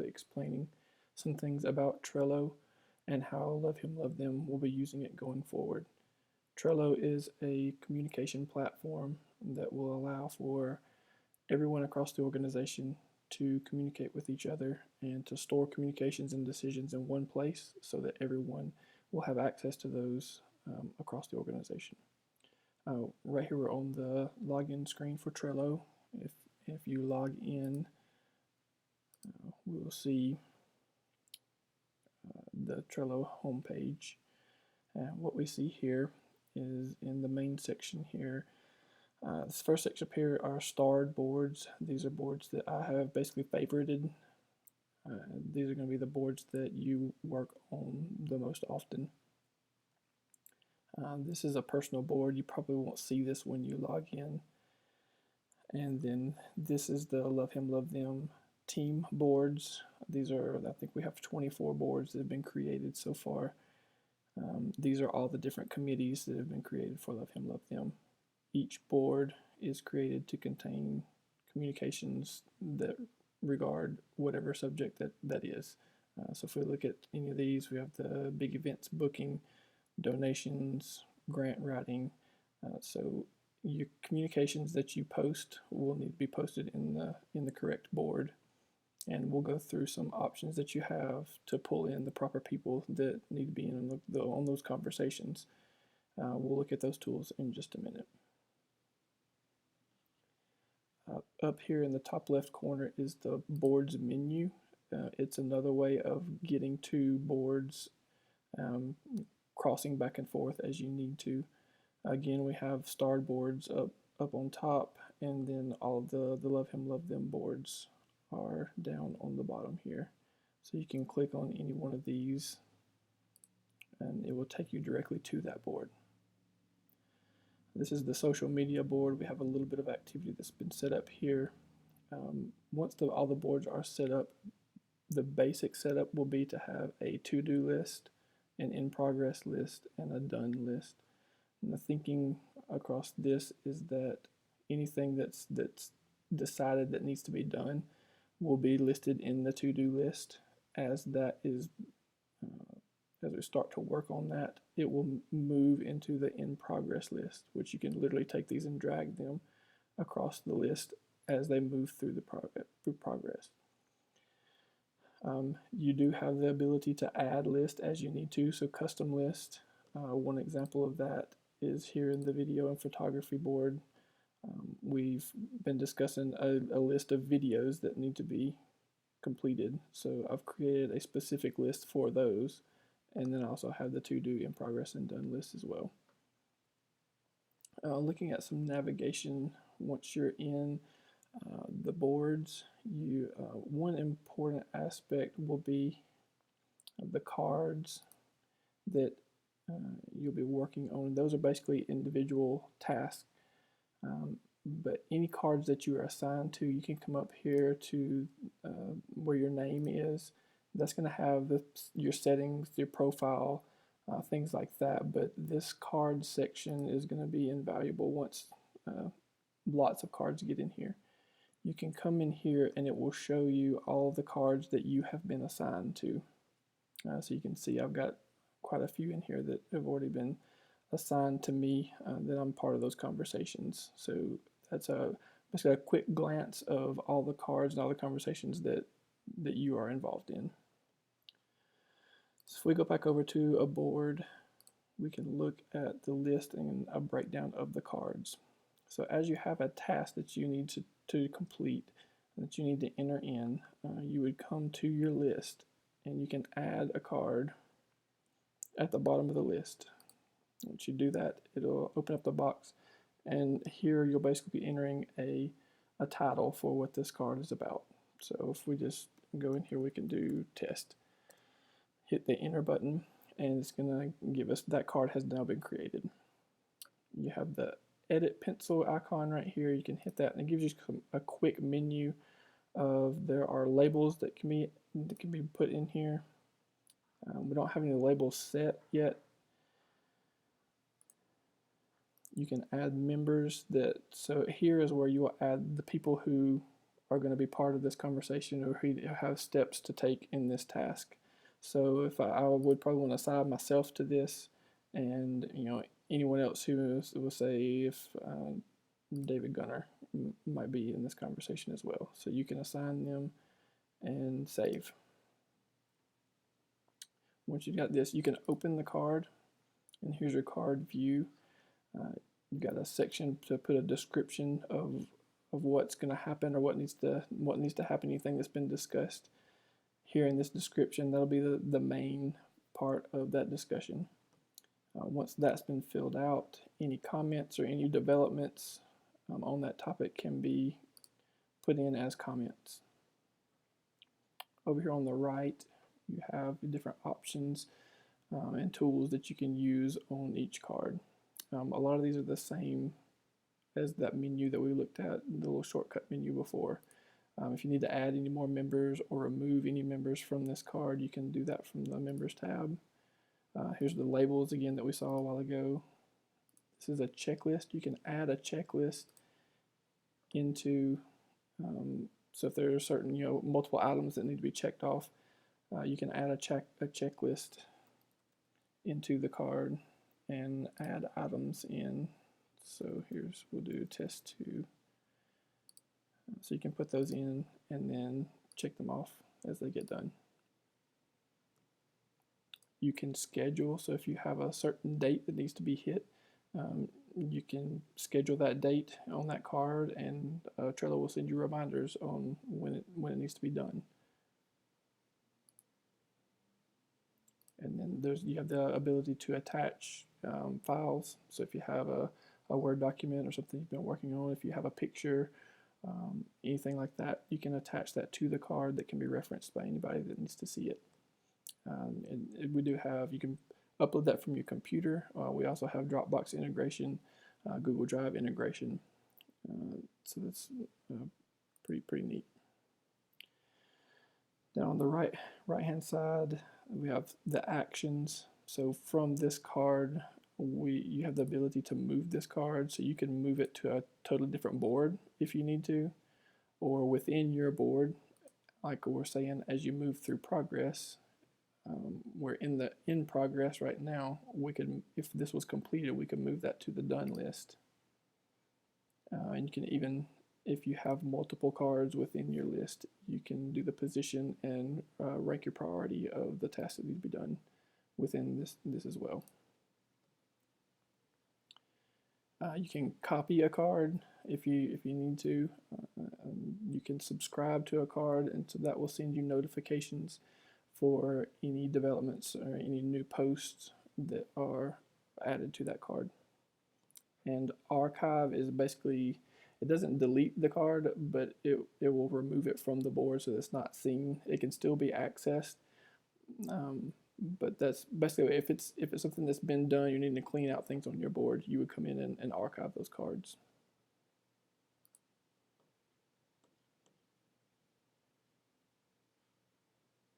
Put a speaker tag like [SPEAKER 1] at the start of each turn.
[SPEAKER 1] explaining some things about Trello and how Love Him Love Them will be using it going forward. Trello is a communication platform that will allow for everyone across the organization to communicate with each other and to store communications and decisions in one place so that everyone will have access to those across the organization. Right here we're on the login screen for Trello. If you log in, we will see the Trello homepage. What we see here is in the main section here. This first section up here are starred boards. These are boards that I have basically favorited. These are going to be the boards that you work on the most often. This is a personal board. You probably won't see this when you log in. And then this is the Love Him Love Them team boards. These are, I think we have 24 boards that have been created so far. These are all the different committees that have been created for Love Him Love Them. Each board is created to contain communications that regard whatever subject that is. So if we look at any of these, we have the big events booking, donations, grant writing. So your communications that you post will need to be posted in the correct board. And we'll go through some options that you have to pull in the proper people that need to be on those conversations. We'll look at those tools in just a minute. Up here in the top left corner is the boards menu. It's another way of getting to boards, crossing back and forth as you need to. Again, we have starred boards up on top, and then all of the Love Him Love Them boards are down on the bottom here. So you can click on any one of these and it will take you directly to that board. This is the social media board. We have a little bit of activity that's been set up here. Once all the boards are set up, the basic setup will be to have a to-do list, an in-progress list, and a done list. And the thinking across this is that anything that's decided that needs to be done will be listed in the to-do list. As we start to work on that, it will move into the in-progress list, which you can literally take these and drag them across the list as they move through progress. You do have the ability to add list as you need to, so custom list. One example of that is here in the video and photography board. We've been discussing a list of videos that need to be completed, so I've created a specific list for those, and then I also have the to-do, in progress, and done list as well. Looking at some navigation, once you're in the boards, one important aspect will be the cards that you'll be working on. Those are basically individual tasks. But any cards that you are assigned to, you can come up here to where your name is. That's going to have your settings, your profile, things like that. But this card section is going to be invaluable once lots of cards get in here. You can come in here and it will show you all the cards that you have been assigned to. So you can see I've got quite a few in here that have already been assigned to me, that I'm part of those conversations. So that's basically a quick glance of all the cards and all the conversations that you are involved in. So if we go back over to a board, we can look at the list and a breakdown of the cards. So as you have a task that you need to complete, that you need to enter in, you would come to your list and you can add a card at the bottom of the list. Once you do that, it'll open up the box, and here you'll basically be entering a title for what this card is about. So if we just go in here, we can do test. Hit the enter button, and it's going to give us that card has now been created. You have the edit pencil icon right here. You can hit that, and it gives you a quick menu of there are labels that can be put in here. We don't have any labels set yet. You can add members so here is where you will add the people who are going to be part of this conversation or who have steps to take in this task. So if I would probably want to assign myself to this, and anyone else who will say if David Gunner might be in this conversation as well. So you can assign them and save. Once you've got this, you can open the card, and here's your card view. You've got a section to put a description of what's going to happen or what needs to happen, anything that's been discussed. Here in this description, that'll be the main part of that discussion. Once that's been filled out, any comments or any developments on that topic can be put in as comments. Over here on the right, you have different options and tools that you can use on each card. A lot of these are the same as that menu that we looked at, the little shortcut menu before. If you need to add any more members or remove any members from this card, you can do that from the Members tab. Here's the labels again that we saw a while ago. This is a checklist. You can add a checklist into, so if there are certain multiple items that need to be checked off, you can add a checklist into the card and add items in. So we'll do test 2. So you can put those in and then check them off as they get done. You can schedule, so if you have a certain date that needs to be hit, you can schedule that date on that card, and Trello will send you reminders on when it needs to be done. And then you have the ability to attach files. So if you have a Word document or something you've been working on, if you have a picture, anything like that, you can attach that to the card that can be referenced by anybody that needs to see it. And we do have, you can upload that from your computer. We also have Dropbox integration, Google Drive integration. So that's pretty neat. Now on the right hand side, we have the actions. So from this card, you have the ability to move this card, so you can move it to a totally different board if you need to, or within your board, like we're saying, as you move through progress. We're in progress right now. We could, if this was completed, we could move that to the done list. And you can even, if you have multiple cards within your list, you can do the position and rank your priority of the tasks that need to be done within this as well. You can copy a card if you need to. You can subscribe to a card, and so that will send you notifications for any developments or any new posts that are added to that card. And archive is basically, it doesn't delete the card, but it will remove it from the board so it's not seen. It can still be accessed, but that's basically, if it's something that's been done, you need to clean out things on your board, you would come in and archive those cards.